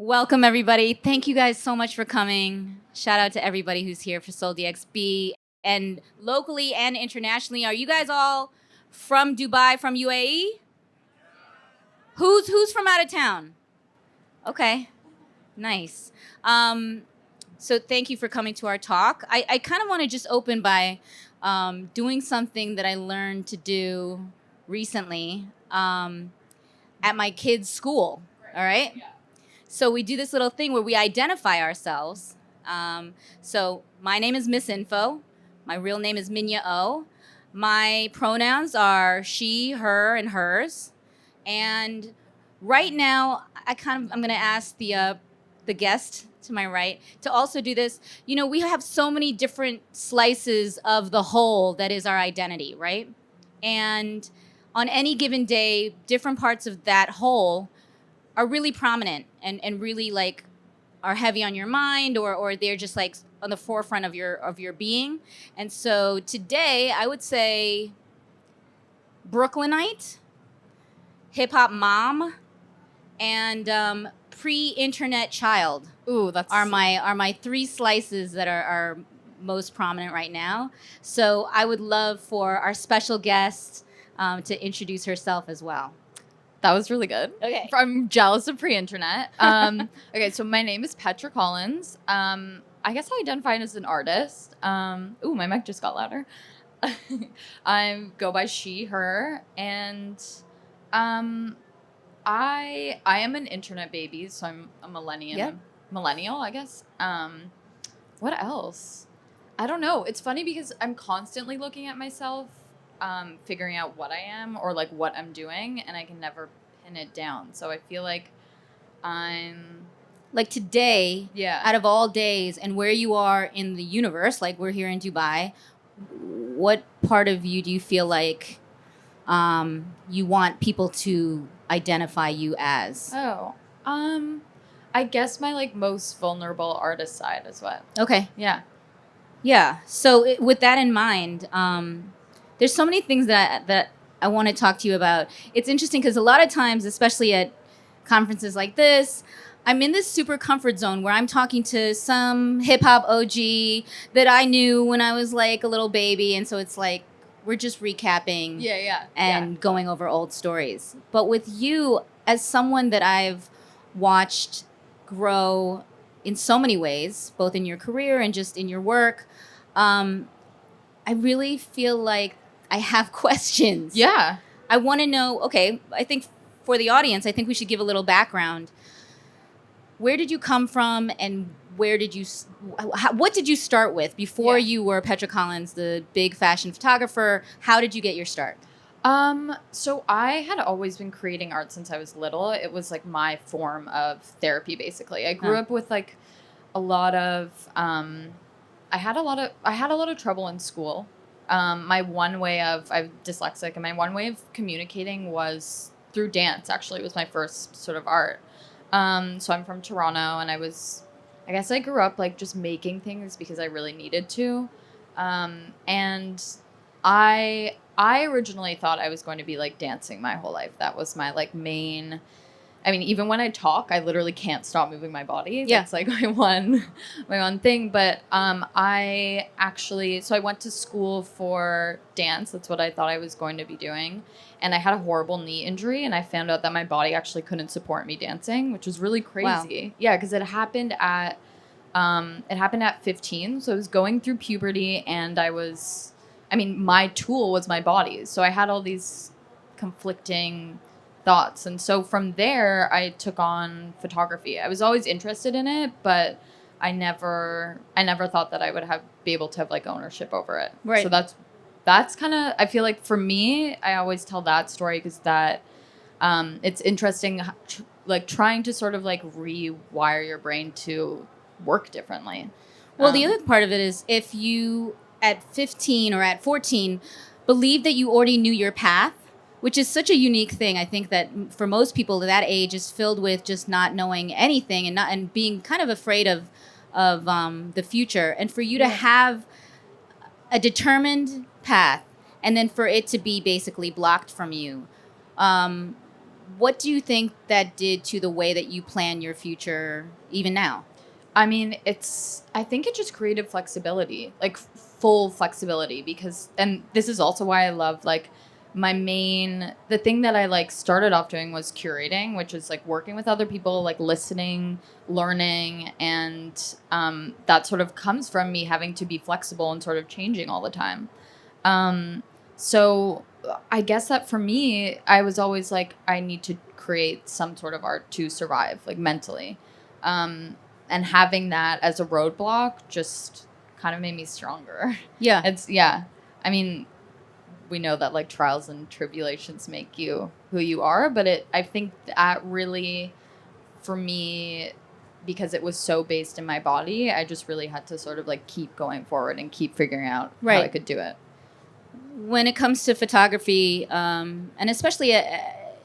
Welcome, everybody. Thank you guys so much for coming. Shout out to everybody who's here for Seoul DXB and locally and internationally. Are you guys all from Dubai, from UAE? Who's from out of town? Okay, nice. So thank you for coming to our talk. I kind of want to just open by doing something that I learned to do recently at my kids' school. All right. So we do this little thing where we identify ourselves. So my name is Miss Info. My real name is Minya O. My pronouns are she, her, and hers. And right now, I'm going to ask the guest to my right to also do this. You know, we have so many different slices of the whole that is our identity, right? And on any given day, different parts of that whole are really prominent and really like are heavy on your mind or they're just like on the forefront of your being. And so today I would say Brooklynite, hip hop mom, and pre-internet child. Ooh, that's are my three slices that are most prominent right now. So I would love for our special guest to introduce herself as well. That was really good. Okay. I'm jealous of pre-internet. Okay, so my name is Petra Collins. I guess I identify as an artist. Ooh, my mic just got louder. I go by she, her, and I am an internet baby, so I'm a millennial. Yep. Millennial, I guess. What else? I don't know. It's funny because I'm constantly looking at myself, figuring out what I am or like what I'm doing, and I can never pin it down. So I feel like I'm like today, yeah. out of all days and where you are in the universe, like we're here in Dubai, what part of you do you feel like you want people to identify you as? Oh, I guess my like most vulnerable artist side is what. Okay. Yeah. Yeah. So with that in mind, there's so many things that I want to talk to you about. It's interesting because a lot of times, especially at conferences like this, I'm in this super comfort zone where I'm talking to some hip hop OG that I knew when I was like a little baby. And so it's like, we're just recapping and going over old stories. But with you, as someone that I've watched grow in so many ways, both in your career and just in your work, I really feel like I have questions. Yeah. I want to know, okay, I think for the audience, I think we should give a little background. Where did you come from and what did you start with before you were Petra Collins, the big fashion photographer? How did you get your start? So I had always been creating art since I was little. It was like my form of therapy, basically. I grew up with like a lot of, I had a lot of trouble in school. I'm dyslexic, and my one way of communicating was through dance. Actually, it was my first sort of art. So I'm from Toronto, and I guess I grew up like just making things because I really needed to. And I originally thought I was going to be like dancing my whole life. That was my like main. I mean, even when I talk, I literally can't stop moving my body. Yeah. That's like my one thing. But I went to school for dance. That's what I thought I was going to be doing. And I had a horrible knee injury, and I found out that my body actually couldn't support me dancing, which was really crazy. Wow. Yeah, because it happened at 15. So I was going through puberty, and my tool was my body. So I had all these conflicting thoughts. And so from there, I took on photography. I was always interested in it, but I never thought that I would be able to have like ownership over it. Right. So that's kind of, I feel like for me, I always tell that story because that it's interesting, like trying to sort of like rewire your brain to work differently. Well, the other part of it is if you at 15 or at 14 believe that you already knew your path, which is such a unique thing. I think that for most people that age is filled with just not knowing anything and being kind of afraid of the future. And for you to have a determined path and then for it to be basically blocked from you, what do you think that did to the way that you plan your future even now? I mean, I think it just created flexibility, like full flexibility, because, and this is also why I love like the thing that I like started off doing was curating, which is like working with other people, like listening, learning. And that sort of comes from me having to be flexible and sort of changing all the time. So I guess that for me, I was always like, I need to create some sort of art to survive, like mentally. And having that as a roadblock just kind of made me stronger. Yeah. Yeah. I mean, we know that like trials and tribulations make you who you are, but I think that really, for me, because it was so based in my body, I just really had to sort of like keep going forward and keep figuring out how I could do it. When it comes to photography, and especially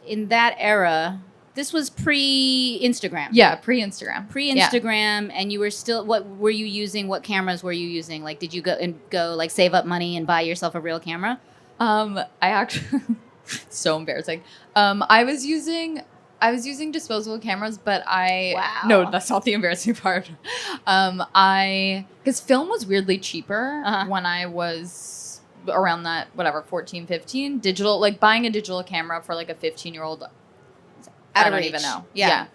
in that era, this was pre-Instagram. Yeah, pre-Instagram. Pre-Instagram, and you were still. What were you using? What cameras were you using? Like, did you go like save up money and buy yourself a real camera? I actually so embarrassing. I was using disposable cameras, but no, that's not the embarrassing part. Because film was weirdly cheaper when I was around that, whatever, 14, 15. Digital, like buying a digital camera for like a 15-year-old. I don't even know. Yeah.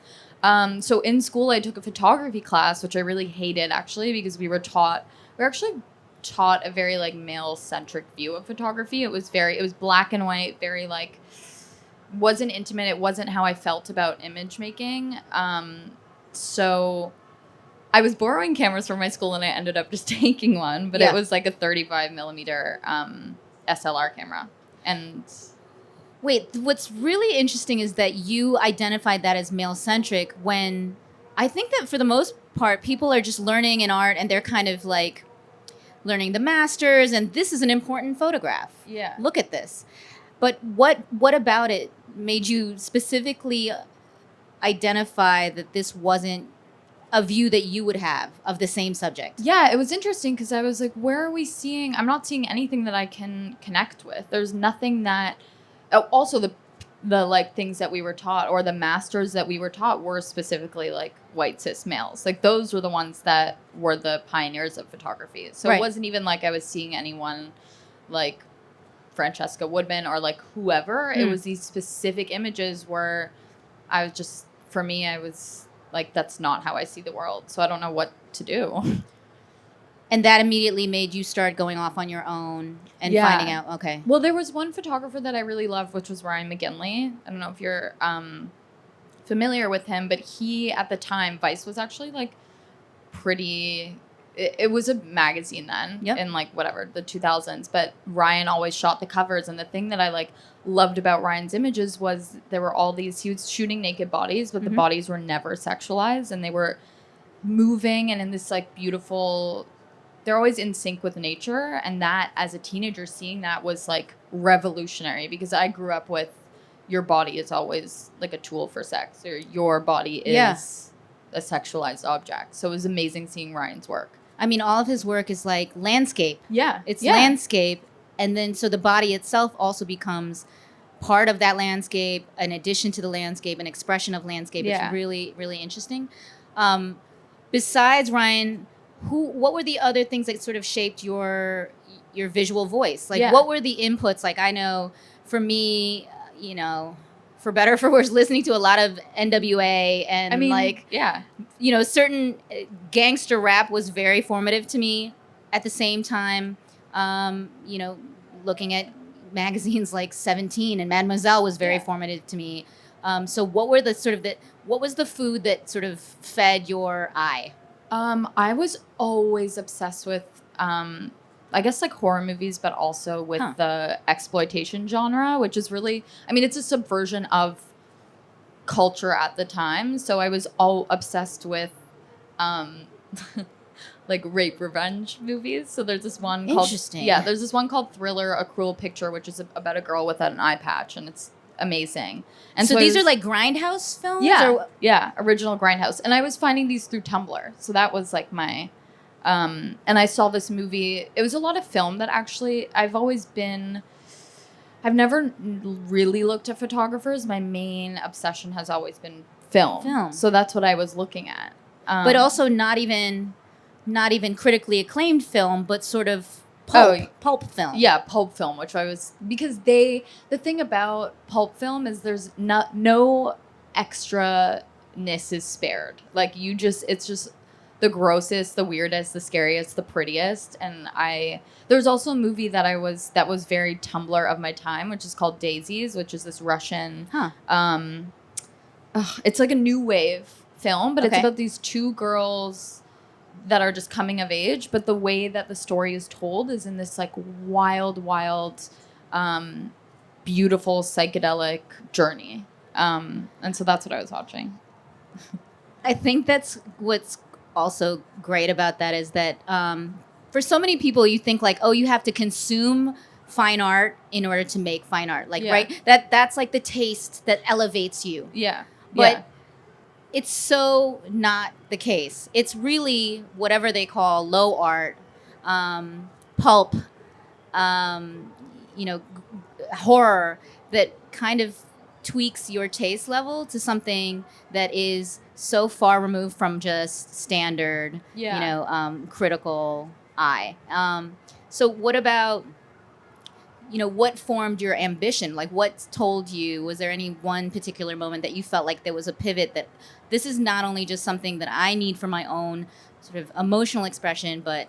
So in school, I took a photography class, which I really hated actually, because we were actually taught a very like male-centric view of photography. It was black and white, very like, wasn't intimate. It wasn't how I felt about image making. So I was borrowing cameras from my school and I ended up just taking one, but it was like a 35 millimeter SLR camera. And wait, what's really interesting is that you identified that as male-centric when I think that for the most part, people are just learning in art and they're kind of like learning the masters, and this is an important photograph. Yeah. Look at this. But what about it made you specifically identify that this wasn't a view that you would have of the same subject? Yeah, it was interesting because I was like, where are we seeing? I'm not seeing anything that I can connect with. There's nothing that. Oh, also, the like things that we were taught, or the masters that we were taught, were specifically like white cis males. Like those were the ones that were the pioneers of photography. So it wasn't even like I was seeing anyone like Francesca Woodman or like whoever. It was these specific images where I was just, for me, I was like, that's not how I see the world. So I don't know what to do. And that immediately made you start going off on your own and finding out, okay. Well, there was one photographer that I really loved, which was Ryan McGinley. I don't know if you're familiar with him, but he, at the time, Vice was actually like pretty... It was a magazine then in like whatever, the 2000s, but Ryan always shot the covers. And the thing that I like loved about Ryan's images was there were all these, he was shooting naked bodies, but the bodies were never sexualized and they were moving and in this like beautiful, they're always in sync with nature. And that, as a teenager, seeing that was like revolutionary, because I grew up with your body is always like a tool for sex, or your body is a sexualized object. So it was amazing seeing Ryan's work. I mean, all of his work is like landscape. Yeah. It's landscape. And then so the body itself also becomes part of that landscape, an addition to the landscape, an expression of landscape. Yeah. It's really, really interesting. Besides Ryan, what were the other things that sort of shaped your visual voice? Like, what were the inputs? Like, I know for me, you know, for better or for worse, listening to a lot of NWA and you know, certain gangster rap was very formative to me. At the same time, you know, looking at magazines like 17 and Mademoiselle was very formative to me. So what were the sort of what was the food that sort of fed your eye? I was always obsessed with, I guess like horror movies, but also with the exploitation genre, which is really, I mean, it's a subversion of culture at the time. So I was all obsessed with, like rape revenge movies. So there's this one called, there's this one called Thriller, A Cruel Picture, which is about a girl without an eye patch, and it's amazing. And so these are like Grindhouse films? Yeah, original Grindhouse. And I was finding these through Tumblr. So that was like my... and I saw this movie. It was a lot of film that actually... I've always been... I've never really looked at photographers. My main obsession has always been film. So that's what I was looking at. But also not even critically acclaimed film, but sort of pulp film. Yeah, pulp film, which I was, because the thing about pulp film is there's no extraness is spared. Like it's just the grossest, the weirdest, the scariest, the prettiest. And there's also a movie that was very Tumblr of my time, which is called Daisies, which is this Russian, it's like a new wave film, but it's about these two girls that are just coming of age, but the way that the story is told is in this like wild, beautiful psychedelic journey. And so that's what I was watching. I think that's what's also great about that is that for so many people, you think like, oh, you have to consume fine art in order to make fine art. Like, right? That's like the taste that elevates you. Yeah. But it's so not the case. It's really whatever they call low art, pulp, horror that kind of tweaks your taste level to something that is so far removed from just standard, critical eye. So what about, what formed your ambition? Like what told you, was there any one particular moment that you felt like there was a pivot that this is not only just something that I need for my own sort of emotional expression, but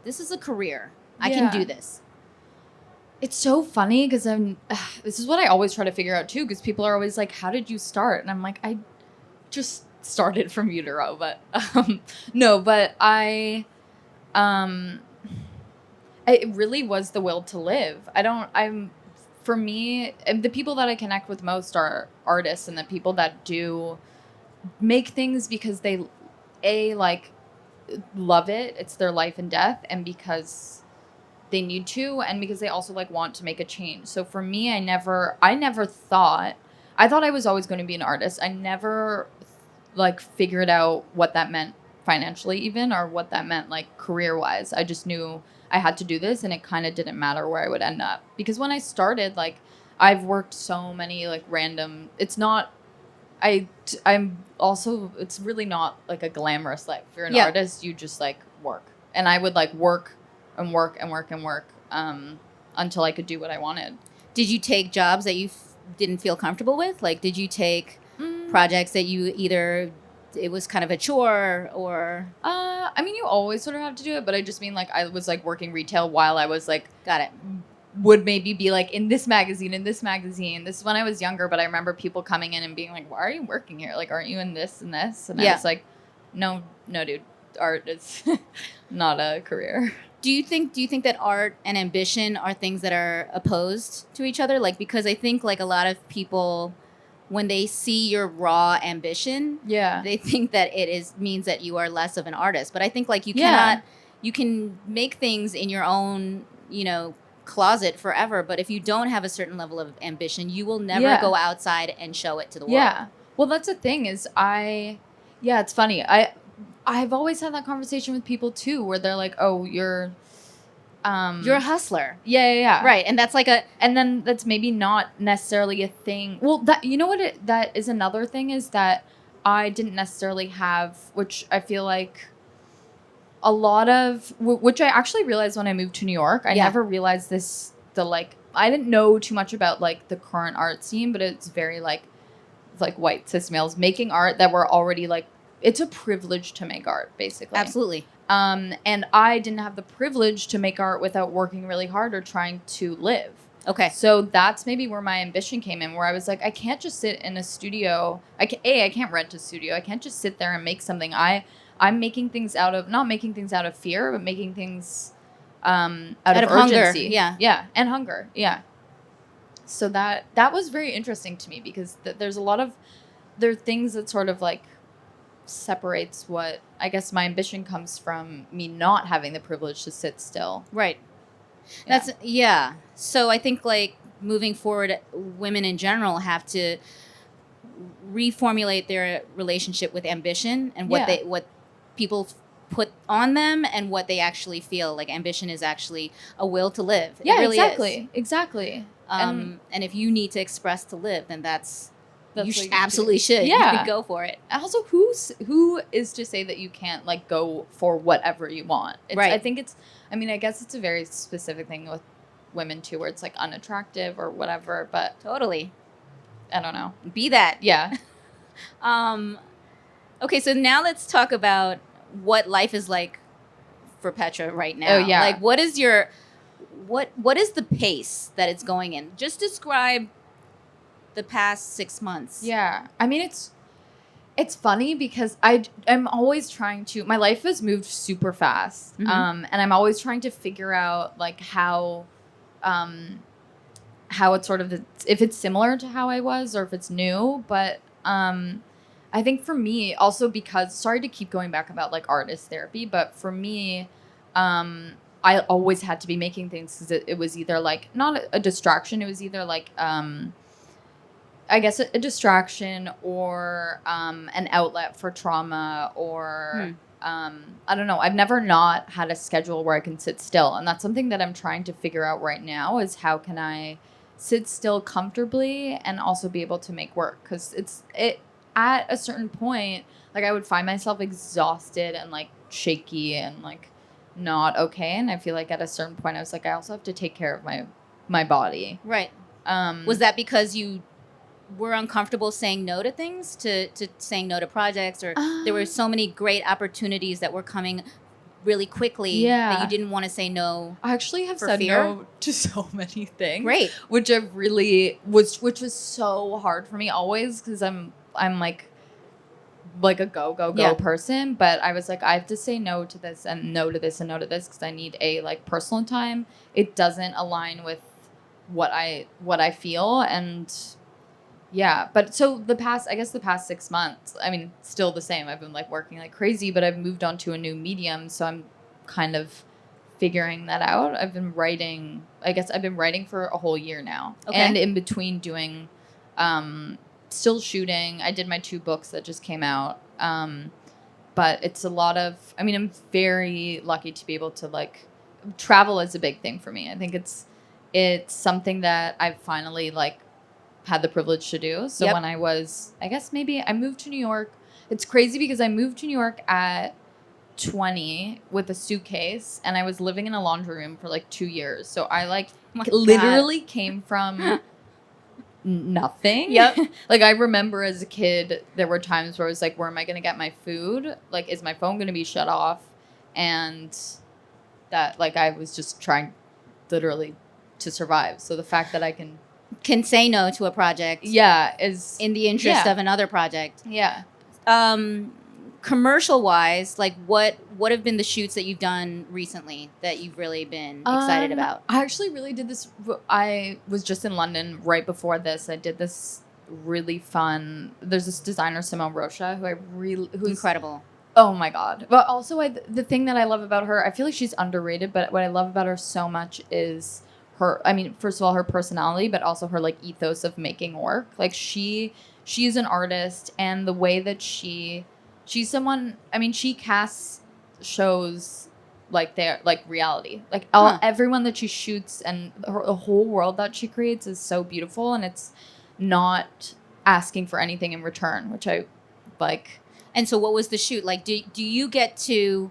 this is a career. I can do this. It's so funny because this is what I always try to figure out too, because people are always like, how did you start? And I'm like, I just started from utero, but no, but it really was the will to live. For me, the people that I connect with most are artists and the people that do make things because they, love it. It's their life and death. And because they need to, and because they also want to make a change. So for me, I never thought, I thought I was always going to be an artist. I never figured out what that meant financially even, or what that meant career wise. I just knew I had to do this, and it kind of didn't matter where I would end up. Because when I started, I've worked so many random, it's not, I'm also, it's really not a glamorous life. If you're an artist, you just work. And I would work and work and work and work until I could do what I wanted. Did you take jobs that you didn't feel comfortable with? Did you take projects that you either it was kind of a chore or? I mean, you always sort of have to do it, but I just mean I was working retail while I was got it. Would maybe be in this magazine, This is when I was younger, but I remember people coming in and being like, why are you working here? Aren't you in this and this? And I was like, no, dude, art is not a career. Do you think that art and ambition are things that are opposed to each other? Because I think a lot of people, when they see your raw ambition, they think that means that you are less of an artist. But I think you can make things in your own, closet forever. But if you don't have a certain level of ambition, you will never go outside and show it to the world. Yeah. Well, that's the thing is it's funny. I've always had that conversation with people too, where they're like, oh, you're Yeah. Right. And that's and then that's maybe not necessarily a thing. Well, that is another thing is that I didn't necessarily have, which I feel like a lot of, which I actually realized when I moved to New York. I never realized this, I didn't know too much about the current art scene, but it's very white cis males making art that were already it's a privilege to make art, basically. Absolutely. And I didn't have the privilege to make art without working really hard or trying to live. Okay. So that's maybe where my ambition came in, where I was I can't just sit in a studio. I can't rent a studio. I can't just sit there and make something. I'm making things not making things out of fear, but making things out of urgency. Hunger. Yeah. And hunger. Yeah. So that was very interesting to me because there's a lot of, there are things that sort of separates what I guess my ambition comes from me not having the privilege to sit still. Right. So I think moving forward, women in general have to reformulate their relationship with ambition and what people put on them and what they actually feel. Ambition is actually a will to live. Yeah, it really exactly. is. Exactly. And if you need to express to live, then that's you like, absolutely should. Yeah. You could go for it. Also, who is to say that you can't like go for whatever you want? Right. I think I guess it's a very specific thing with women too, where it's like unattractive or whatever. But Totally. I don't know. Be that. Yeah. Okay, so now let's talk about what life is like for Petra right now. Oh, yeah. Like, what is the pace that it's going in? Just describe the past 6 months. Yeah. I mean, it's funny because I'm always trying to, my life has moved super fast. Mm-hmm. And I'm always trying to figure out like how it's sort of, if it's similar to how I was or if it's new. But I think for me also, because sorry to keep going back about like artist therapy, but for me, I always had to be making things because it was either like not a distraction. It was either like, I guess a distraction or an outlet for trauma or I don't know. I've never not had a schedule where I can sit still. And that's something that I'm trying to figure out right now is how can I sit still comfortably and also be able to make work? Because at a certain point, like I would find myself exhausted and like shaky and like not okay. And I feel like at a certain point I was like, I also have to take care of my body. Right. Was that because you were uncomfortable saying no to things, to saying no to projects, or there were so many great opportunities that were coming really quickly that you didn't want to say no? I actually have said no to so many things. Great. Which I really which was so hard for me always because I'm like a go person, but I was like, I have to say no to this and no to this and no to this because I need like personal time. It doesn't align with what I feel. And yeah, but so the past 6 months, I mean, still the same. I've been like working like crazy, but I've moved on to a new medium, so I'm kind of figuring that out. I've been writing for a whole year now. Okay. And in between doing still shooting. I did my 2 books that just came out. But it's a lot of, I mean, I'm very lucky to be able to like travel is a big thing for me. I think it's something that I've finally like had the privilege to do. So when I was, I guess maybe I moved to New York. It's crazy because I moved to New York at 20 with a suitcase and I was living in a laundry room for like 2 years. So I like literally came from nothing. Yep. Like I remember as a kid, there were times where I was like, where am I going to get my food? Like, is my phone going to be shut off? And that like, I was just trying literally to survive. So the fact that I can say no to a project is in the interest of another project. Commercial wise, like what have been the shoots that you've done recently that you've really been excited about? I actually really did this. I was just in London right before this. I did this really fun. There's this designer Simone Rocha who's incredible. Oh my god! But also, the thing that I love about her, I feel like she's underrated. But what I love about her so much is her. I mean, first of all, her personality, but also her like ethos of making work. Like she's an artist, and the way that she's someone. I mean, she casts shows like they're like reality. Like everyone that she shoots and the whole world that she creates is so beautiful, and it's not asking for anything in return, which I like. And so, what was the shoot like? Do you get to,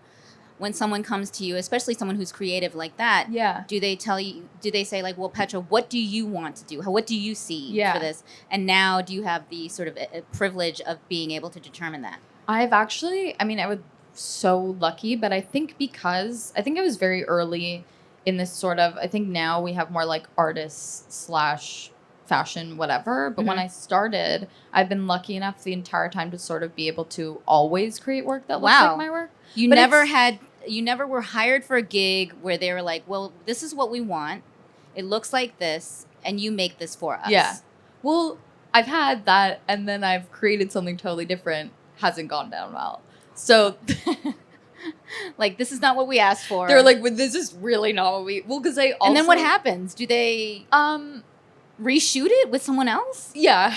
when someone comes to you, especially someone who's creative like that? Yeah. Do they tell you? Do they say like, "Well, Petra, what do you want to do? What do you see for this?" And now, do you have the sort of privilege of being able to determine that? I've actually, I mean, I was so lucky, but I think because I was very early in this sort of, I think now we have more like artists / fashion, whatever. But when I started, I've been lucky enough the entire time to sort of be able to always create work that looks like my work. You never were hired for a gig where they were like, well, this is what we want. It looks like this, and you make this for us. Yeah. Well, I've had that, and then I've created something totally different. Hasn't gone down well. So, like, this is not what we asked for. They're like, well, this is really not what we. Well, because I also. And then what happens? Do they reshoot it with someone else? Yeah.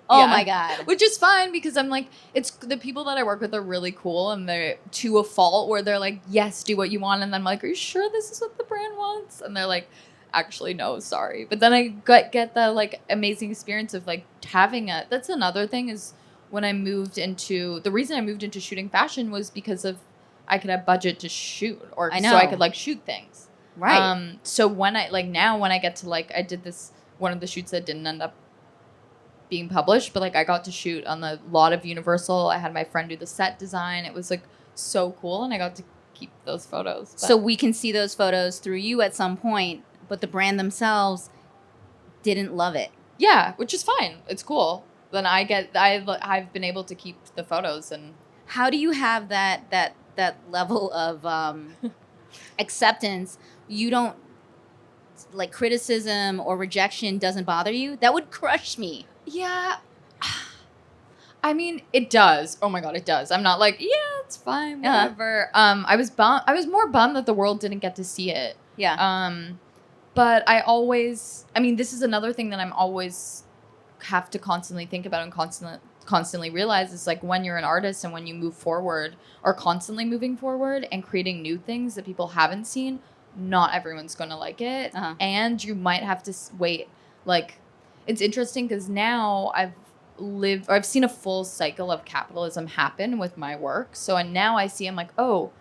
Oh my god. Which is fine because I'm like, it's the people that I work with are really cool and they're to a fault where they're like, yes, do what you want, and then I'm like, are you sure this is what the brand wants? And they're like, actually, no, sorry. But then I get the like amazing experience of like having a. That's another thing is when I moved into the reason I moved into shooting fashion was because of I could have budget to shoot or I know. so I could like shoot things. Right. So when I like now when I get to like I did this one of the shoots that didn't end up being published, but like I got to shoot on the lot of Universal. I had my friend do the set design. It was like so cool, and I got to keep those photos. But. So we can see those photos through you at some point, but the brand themselves didn't love it. Yeah, which is fine. It's cool. Then I've been able to keep the photos. And how do you have that level of acceptance? You don't like criticism or rejection doesn't bother you? That would crush me. Yeah. I mean, it does. Oh my god, it does. I'm not like, yeah, it's fine, whatever. I was more bummed that the world didn't get to see it. Yeah. But I mean, this is another thing that I'm always have to constantly think about and constantly realize is like when you're an artist and when you move forward or constantly moving forward and creating new things that people haven't seen, not everyone's going to like it. And you might have to wait. Like, it's interesting because now I've seen a full cycle of capitalism happen with my work. So, and now I see, I'm like, oh,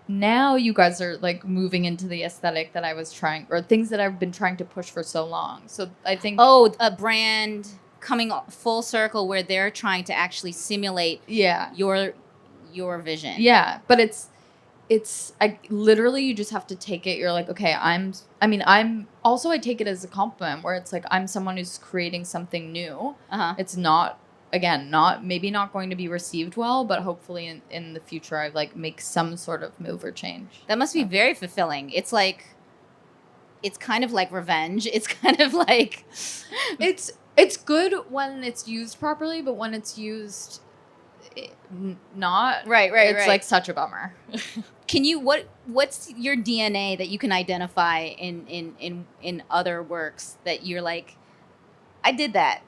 now you guys are like moving into the aesthetic that I was trying, or things that I've been trying to push for so long. So I think, a brand coming full circle where they're trying to actually simulate your vision. Yeah, but it's I literally you just have to take it. You're like, okay, I take it as a compliment where it's like I'm someone who's creating something new. It's not maybe not going to be received well, but hopefully in the future I like make some sort of move or change. That must be very fulfilling. It's like it's kind of like revenge. It's kind of like it's good when it's used properly, but when it's used not right, it's like such a bummer. Can you what's your DNA that you can identify in other works that you're like, I did that?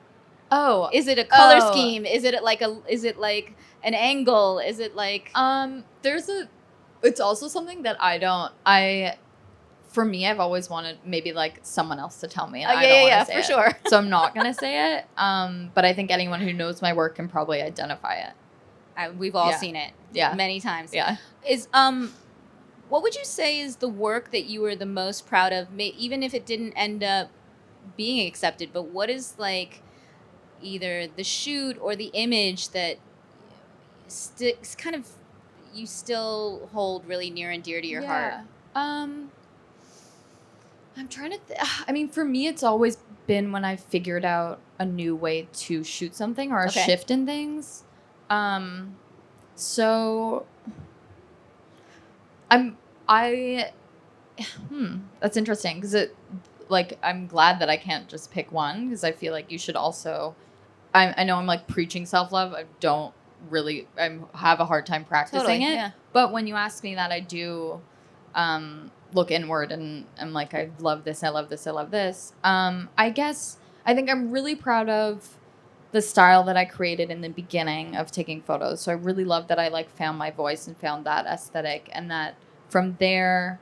Oh, is it a color scheme? Is it like an angle? Is it like it's also something that for me, I've always wanted maybe like someone else to tell me. And I don't want to say for it. Sure. So I'm not gonna say it. But I think anyone who knows my work can probably identify it. We've all seen it. Yeah. Many times. Yeah. What would you say is the work that you were the most proud of, even if it didn't end up being accepted? But what is like either the shoot or the image that kind of you still hold really near and dear to your heart? I'm trying to I mean, for me, it's always been when I figured out a new way to shoot something or a shift in things. So that's interesting because I'm glad that I can't just pick one because I feel like you should also, I know I'm like preaching self-love. I have a hard time practicing it. Yeah. But when you ask me that, I do, look inward and I'm like, I love this. I love this. I love this. I think I'm really proud of the style that I created in the beginning of taking photos. So I really love that I like found my voice and found that aesthetic, and that from there,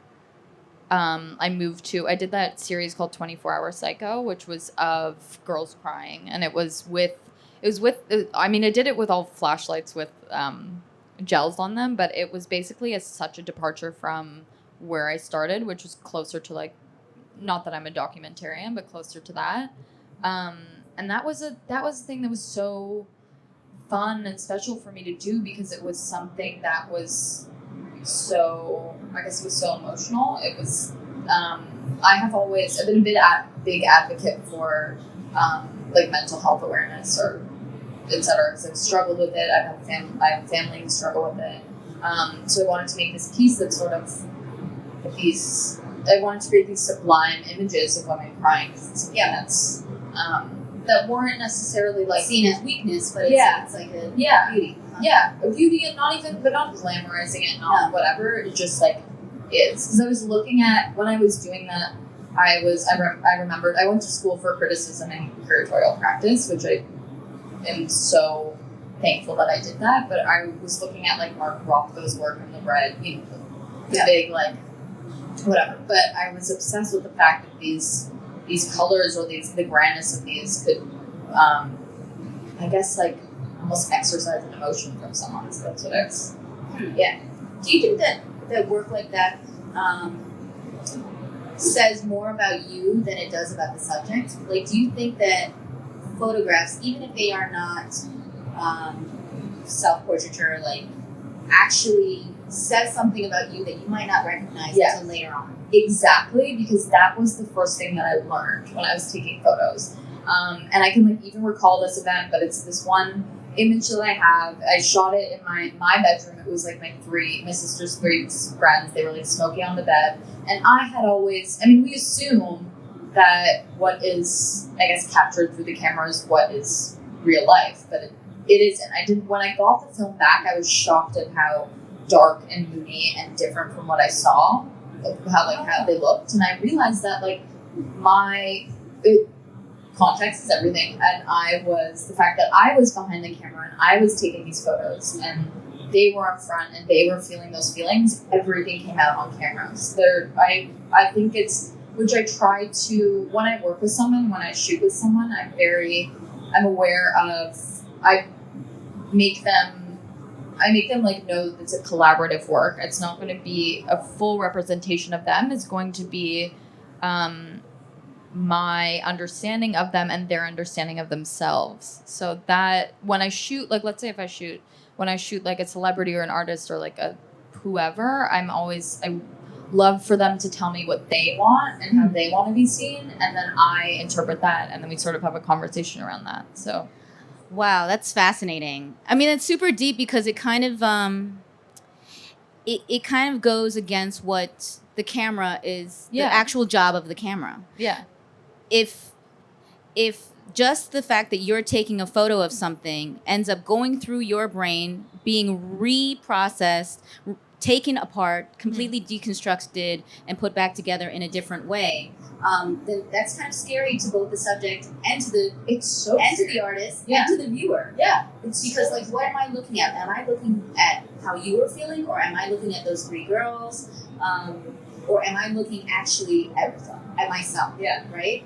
I did that series called 24-Hour Psycho, which was of girls crying. And I did it with all flashlights with, gels on them, but it was basically such a departure from where I started, which was closer to like, not that I'm a documentarian, but closer to that. And that was a thing that was so fun and special for me to do because it was something that was so emotional. It was, I've been a big advocate for, like mental health awareness or et cetera, because I've struggled with it. I have a family who struggle with it. So I wanted to make this piece that sort of I wanted to create these sublime images of women crying. That's, that weren't necessarily like seen as weakness, but it's like a beauty. Yeah, a beauty, and not glamorizing it, whatever. It just like is. Because I was looking at when I was doing that, I remembered I went to school for criticism and curatorial practice, which I am so thankful that I did that. But I was looking at like Mark Rothko's work in the red, the big like whatever. But I was obsessed with the fact that these colors or the grandness of these could, I guess, like almost exercise an emotion from someone. So that's what it's. Yeah. Do you think that work like that says more about you than it does about the subject? Like, do you think that photographs, even if they are not self-portraiture, like actually says something about you that you might not recognize until later on? Exactly, because that was the first thing that I learned when I was taking photos. And I can like even recall this event, but it's this one image that I have. I shot it in my bedroom. It was like my sister's 3 friends. They were like smoking on the bed. And I had always, I mean, we assume that what is, I guess, captured through the camera is what is real life, but it isn't. When I got the film back, I was shocked at how dark and moody and different from what I saw, how they looked. And I realized that like context is everything, and the fact that I was behind the camera and I was taking these photos and they were up front and they were feeling those feelings, everything came out on cameras. I think it's, which I try to, when I work with someone, when I shoot with someone, I'm aware of, I make them like know that it's a collaborative work. It's not going to be a full representation of them. It's going to be my understanding of them and their understanding of themselves. So that when I shoot, like let's say when I shoot like a celebrity or an artist or like a whoever, I love for them to tell me what they want and how they want to be seen, and then I interpret that, and then we sort of have a conversation around that. So wow, that's fascinating. I mean, it's super deep because it kind of it kind of goes against what the camera is, the actual job of the camera. Yeah. If just the fact that you're taking a photo of something ends up going through your brain, being reprocessed, taken apart, completely deconstructed, and put back together in a different way, then that's kind of scary to both the subject and to the to the artist and to the viewer. Yeah, it's because like, what am I looking at? Am I looking at how you were feeling, or am I looking at those 3 girls, or am I looking actually at myself? Yeah. Right.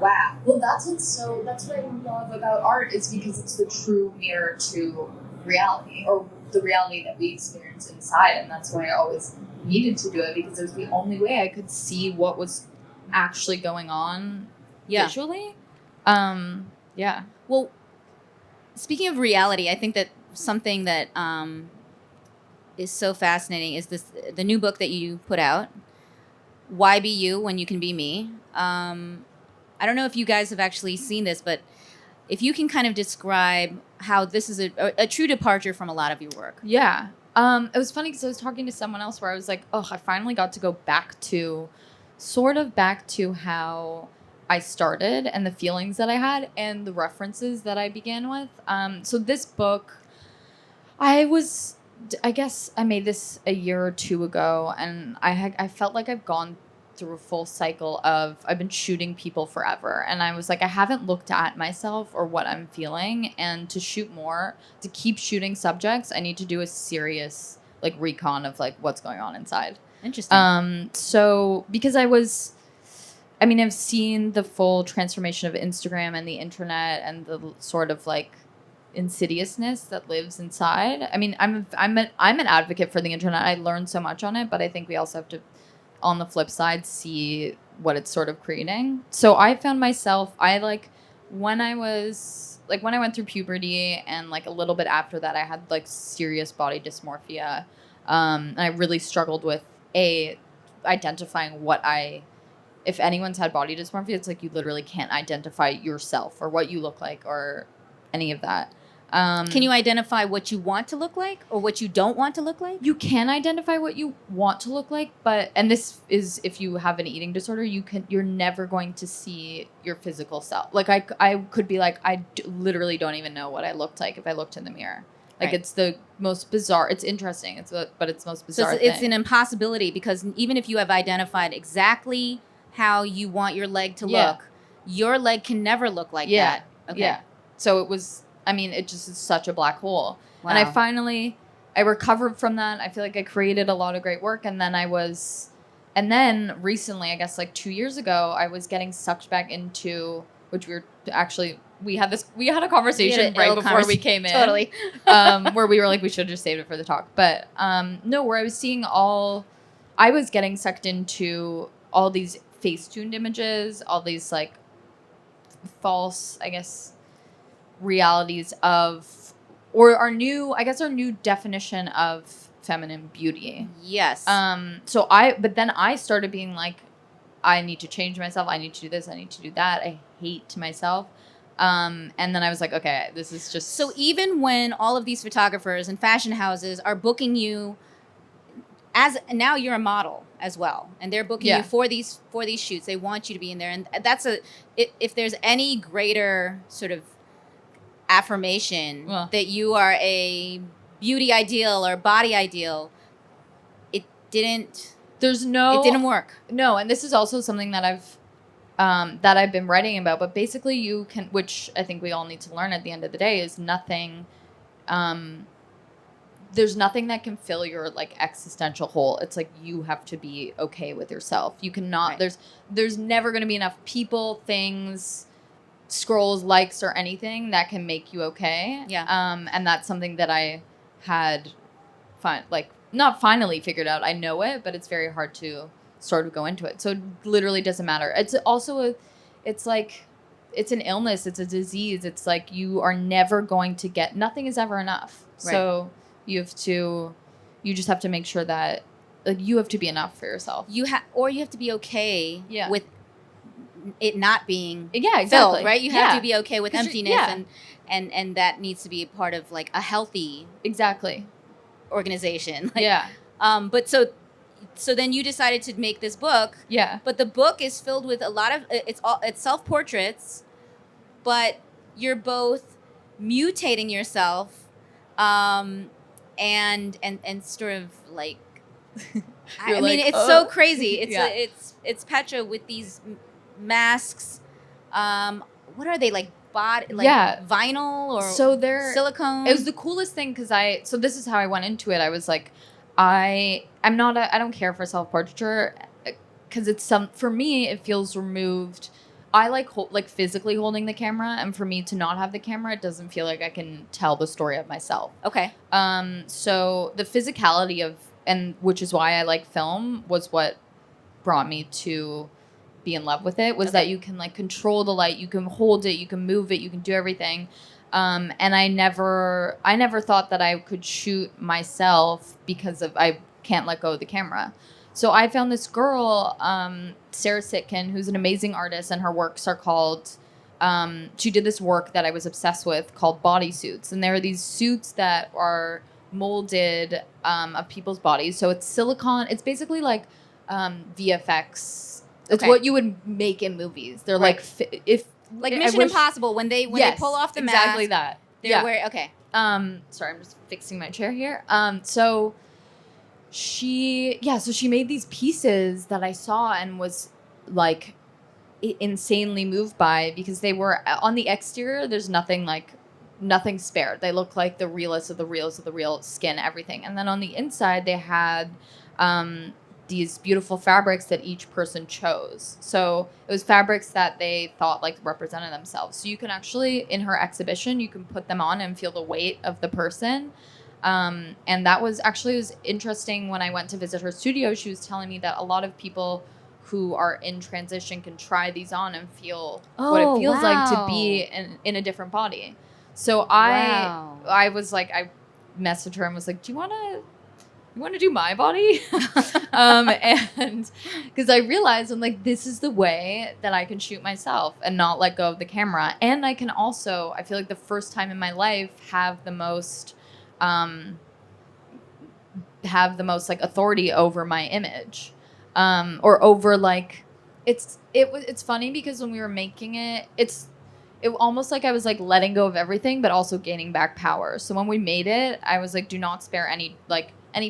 Wow. Well, that's what I love about art, is because it's the true mirror to reality, or the reality that we experience inside. And that's why I always needed to do it, because it was the only way I could see what was actually going on visually. Yeah. Well, speaking of reality, I think that something that is so fascinating is the new book that you put out, Why Be You When You Can Be Me. I don't know if you guys have actually seen this, but if you can kind of describe how this is a true departure from a lot of your work. Yeah. It was funny because I was talking to someone else where I was like, oh, I finally got to go back to how I started and the feelings that I had and the references that I began with. So this book, I guess I made this a year or 2 ago, and I felt like I've gone through a full cycle of, I've been shooting people forever, and I was like, I haven't looked at myself or what I'm feeling, and to keep shooting subjects, I need to do a serious like recon of like what's going on inside. Interesting. So because I've seen the full transformation of Instagram and the internet and the sort of like insidiousness that lives inside. I mean, I'm an advocate for the internet. I learned so much on it, but I think we also have to, on the flip side, see what it's sort of creating. So I found myself, when I went through puberty and like a little bit after that, I had like serious body dysmorphia. And I really struggled with identifying if anyone's had body dysmorphia, it's like you literally can't identify yourself or what you look like or any of that. Can you identify what you want to look like or what you don't want to look like? You can identify what you want to look like, and this is if you have an eating disorder, you're never going to see your physical self. Like I could be like, literally don't even know what I looked like if I looked in the mirror. Like It's the most bizarre. It's interesting. But it's the most bizarre. So it's an impossibility, because even if you have identified exactly how you want your leg to look, your leg can never look like that. Okay. Yeah. So it was. It just is such a black hole. Wow. And I recovered from that. I feel like I created a lot of great work, and then I was And then recently, I guess like 2 years ago, I was getting sucked back into, which we had a conversation right before we came in. Totally. Where we were like, we should have just saved it for the talk. But no, where I was getting sucked into all these face-tuned images, all these like false, I guess, realities of, or our new definition of feminine beauty. Yes. But then I started being like, I need to change myself. I need to do this. I need to do that. I hate myself. And then I was like, okay, this is just. So even when all of these photographers and fashion houses are booking you, as now you're a model as well, and they're booking you for these shoots, they want you to be in there, and that's if there's any greater sort of affirmation that you are a beauty ideal or body ideal, it didn't work. No, and this is also something that I've been writing about, but basically you can, which I think we all need to learn at the end of the day, is nothing, there's nothing that can fill your like existential hole. It's like you have to be okay with yourself. You cannot, there's never going to be enough people, things, scrolls, likes, or anything that can make you okay. Yeah. And that's something that I had not finally figured out. I know it, but it's very hard to sort of go into it. So it literally doesn't matter. It's also it's an illness. It's a disease. It's like you are never going to get, nothing is ever enough. Right. So you just have to make sure that like you have to be enough for yourself. You have to be okay with it not being exactly. filled, right? You have to be okay with emptiness and that needs to be a part of like a healthy organization. Like, but so then you decided to make this book. Yeah. But the book is filled with a lot of it's self-portraits, but you're both mutating yourself and sort of like I mean it's so crazy. It's Petra with these masks. What are they, like body, like vinyl or so they're silicone? It was the coolest thing because so this is how I went into it. I was like, I don't care for self-portraiture because it's for me it feels removed. I like physically holding the camera, and for me to not have the camera, it doesn't feel like I can tell the story of myself. Okay. So the physicality of, and which is why I like film, was what brought me to be in love with it, was that you can like control the light, you can hold it, you can move it, you can do everything. And I never thought that I could shoot myself because I can't let go of the camera. So I found this girl, Sarah Sitkin, who's an amazing artist, and her works are called, she did this work that I was obsessed with called bodysuits. And there are these suits that are molded of people's bodies. So it's silicone. It's basically like VFX. It's what you would make in movies. They're like Mission Impossible when they pull off the mask. Exactly that. They're wearing, okay. Sorry, I'm just fixing my chair here. So she made these pieces that I saw and was like insanely moved by, because they were on the exterior. There's nothing spared. They look like the realest of the reals of the real, skin, everything. And then on the inside, they had these beautiful fabrics that each person chose. So it was fabrics that they thought like represented themselves. So you can actually, in her exhibition, you can put them on and feel the weight of the person. And that was interesting. When I went to visit her studio, she was telling me that a lot of people who are in transition can try these on and feel what it feels like to be in a different body. So I was like, I messaged her and was like, do you want to do my body? And because I realized, I'm like, this is the way that I can shoot myself and not let go of the camera. And I can also, I feel like the first time in my life, have the most like authority over my image, or over like, it's funny because when we were making it, it almost like I was like letting go of everything, but also gaining back power. So when we made it, I was like, do not spare any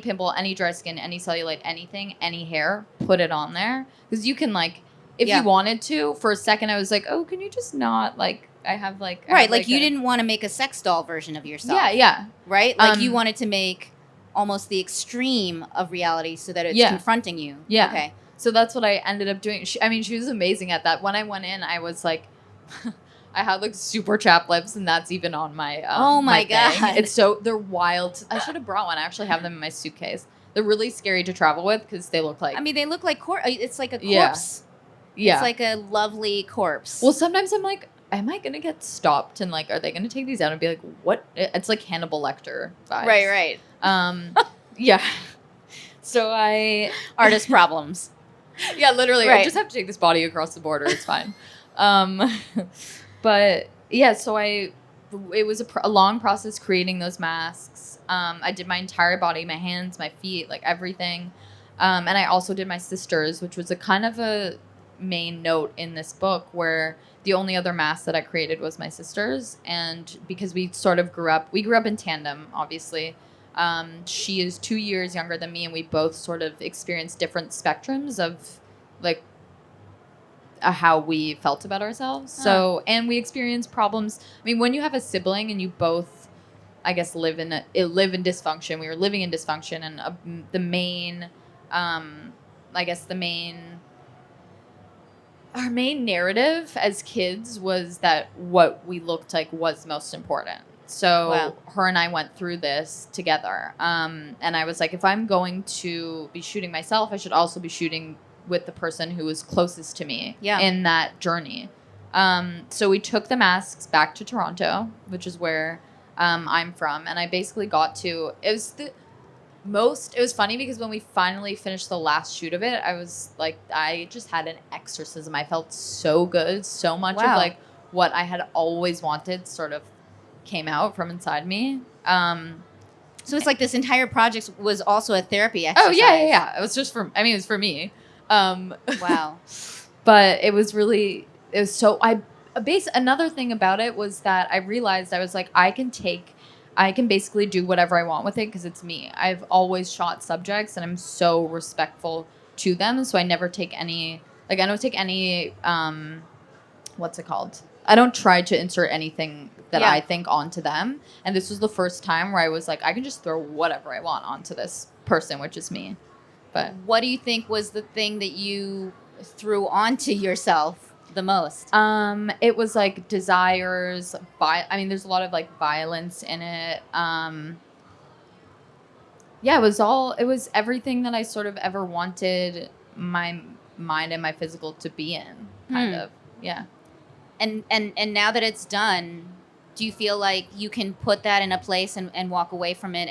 pimple, any dry skin, any cellulite, anything, any hair, put it on there. Because you can like, if you wanted to, for a second I was like, oh, can you just not, like, I have like... Right, like you didn't want to make a sex doll version of yourself. Yeah. Right? Like you wanted to make almost the extreme of reality so that it's confronting you. Yeah. Okay. So that's what I ended up doing. She was amazing at that. When I went in, I was like, I had like super chapped lips, and that's even on my oh my thing. God. They're wild. I should have brought one. I actually have them in my suitcase. They're really scary to travel with because they look like. I mean, they look like it's like a Yeah. corpse. Yeah. It's like a lovely corpse. Well, sometimes I'm like, am I gonna get stopped and like, are they gonna take these out and be like, what? It's like Hannibal Lecter vibes. right. Yeah. So Artist problems. yeah, literally, Right. I just have to take this body across the border. It's fine. But yeah, so it was a long process creating those masks. I did my entire body, my hands, my feet, like everything. And I also did my sisters, which was a kind of a main note in this book where the only other mask that I created was my sisters. And because we grew up in tandem, obviously. She is 2 years younger than me, and we both sort of experienced different spectrums of like how we felt about ourselves. So, and we experienced problems. I mean, when you have a sibling and you both, I guess, live in dysfunction. We were living in dysfunction, and our main narrative as kids was that what we looked like was most important. So Wow. her and I went through this together. And I was like, if I'm going to be shooting myself, I should also be shooting with the person who was closest to me in that journey. So we took the masks back to Toronto, which is where I'm from. And I basically it was funny because when we finally finished the last shoot of it, I was like, I just had an exorcism. I felt so good. So much of like what I had always wanted sort of came out from inside me. So it's like this entire project was also a therapy exercise. Oh yeah. It was just it was for me. Wow. But another thing about it was that I realized I was like, I can basically do whatever I want with it because it's me. I've always shot subjects and I'm so respectful to them. So I never take any, I don't take any, what's it called? I don't try to insert anything that I think onto them. And this was the first time where I was like, I can just throw whatever I want onto this person, which is me. But what do you think was the thing that you threw onto yourself the most? It was like desires. There's a lot of like violence in it. It was everything that I sort of ever wanted my mind and my physical to be in, kind of. Yeah. And now that it's done, do you feel like you can put that in a place and walk away from it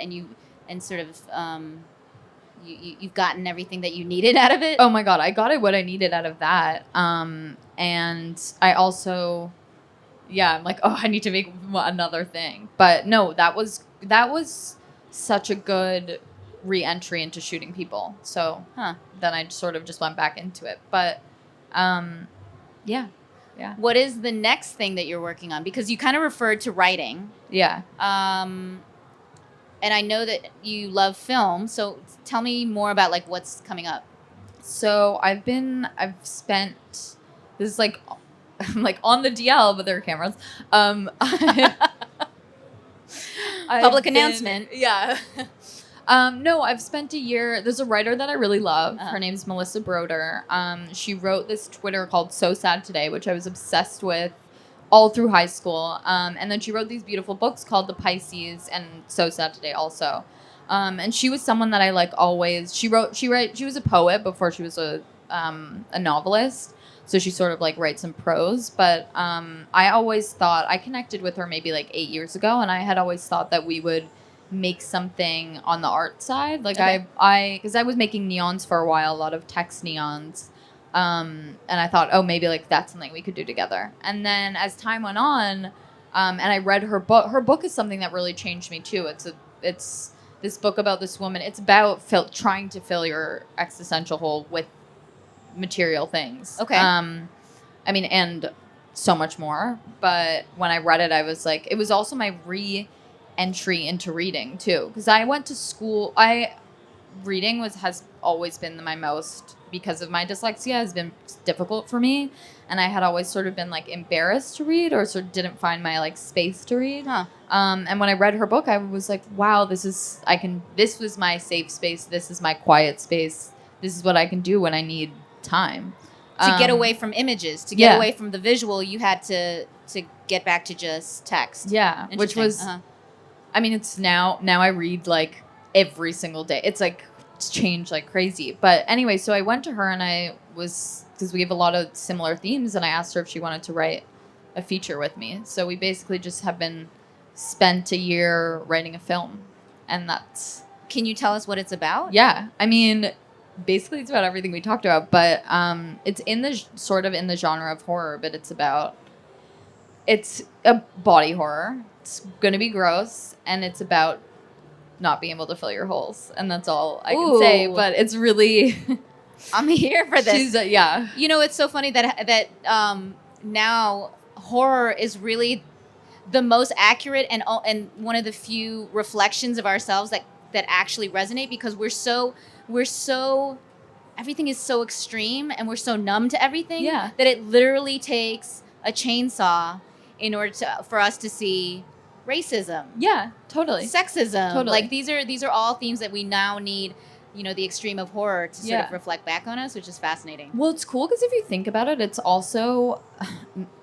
you've gotten everything that you needed out of it? Oh my God, I got what I needed out of that. And I also, I'm like, I need to make another thing. But no, that was such a good re-entry into shooting people. So then I sort of just went back into it. But yeah. What is the next thing that you're working on? Because you kind of referred to writing. Yeah. And I know that you love film, so tell me more about like what's coming up. So I've spent, this is like, I'm like on the DL, but there are cameras. Public announcement. Yeah. No, I've spent a year. There's a writer that I really love. Her name's Melissa Broder. She wrote this Twitter called So Sad Today, which I was obsessed with all through high school. And then she wrote these beautiful books called The Pisces and So Sad Today also. And she was someone that I like always, she was a poet before she was a novelist. So she sort of like writes some prose, but I always thought, I connected with her maybe like 8 years ago, and I had always thought that we would make something on the art side. Like because I was making neons for a while, a lot of text neons. And I thought, maybe like that's something we could do together. And then as time went on, and I read her book. Her book is something that really changed me too. It's this book about this woman. It's about trying to fill your existential hole with material things. Okay. And so much more. But when I read it, I was like, it was also my re-entry into reading too, because I went to school. Reading has always been my most, because of my dyslexia, has been difficult for me, and I had always sort of been like embarrassed to read, or sort of didn't find my like space to read. And when I read her book, I was like, wow, this was my safe space. This is my quiet space. this is what I can do when I need time. To get away from images, to get yeah. away from the visual, you had to get back to just text. Yeah, which was, I mean, it's now I read like every single day. It's like it's changed like crazy. But anyway, so I went to her and I was, because we have a lot of similar themes, and I asked her if she wanted to write a feature with me. So we basically just have been spent a year writing a film, and that's. Can you tell us what it's about? Yeah, I mean, basically it's about everything we talked about, but it's in the sort of in the genre of horror, but it's a body horror. It's gonna be gross, and it's about not being able to fill your holes, and that's all I can say. But it's really, I'm here for this. Yeah. You know, it's so funny that now horror is really the most accurate and one of the few reflections of ourselves that actually resonate, because we're so everything is so extreme and we're so numb to everything that it literally takes a chainsaw in order for us to see racism. Yeah, totally. Sexism. Totally. Like these are all themes that we now need, you know, the extreme of horror to sort of reflect back on us, which is fascinating. Well, it's cool because if you think about it, it's also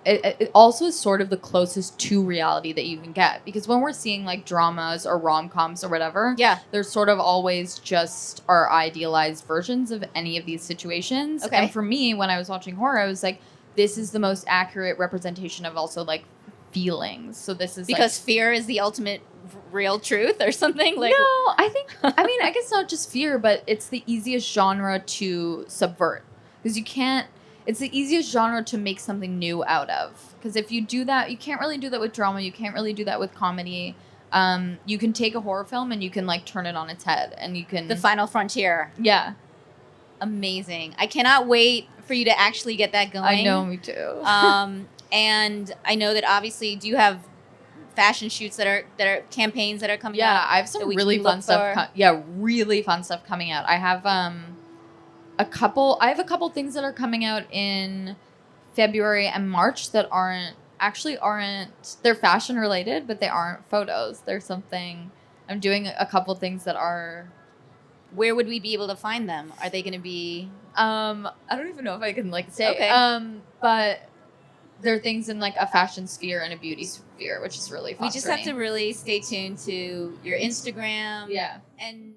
it also is sort of the closest to reality that you can get, because when we're seeing like dramas or rom-coms or whatever, they're sort of always just our idealized versions of any of these situations. Okay. And for me, when I was watching horror, I was like, this is the most accurate representation of also like feelings. So this is because fear is the ultimate real truth or something. Like, no, I think, I mean, I guess not just fear, but it's the easiest genre to subvert, because it's the easiest genre to make something new out of. Because if you do that, you can't really do that with drama. You can't really do that with comedy. You can take a horror film and you can like turn it on its head, and you can. The final frontier. Yeah. Amazing. I cannot wait for you to actually get that going. I know, me too. And I know that obviously, do you have fashion shoots that are campaigns that are coming out? Yeah, I have some really fun stuff. Really fun stuff coming out. I have a couple things that are coming out in February and March that aren't they're fashion related, but they aren't photos. There's something I'm doing a couple things that are. Where would we be able to find them? Are they going to be? I don't even know if I can like say. Okay. But there are things in like a fashion sphere and a beauty sphere, which is really fun. We just have to really stay tuned to your Instagram. Yeah. And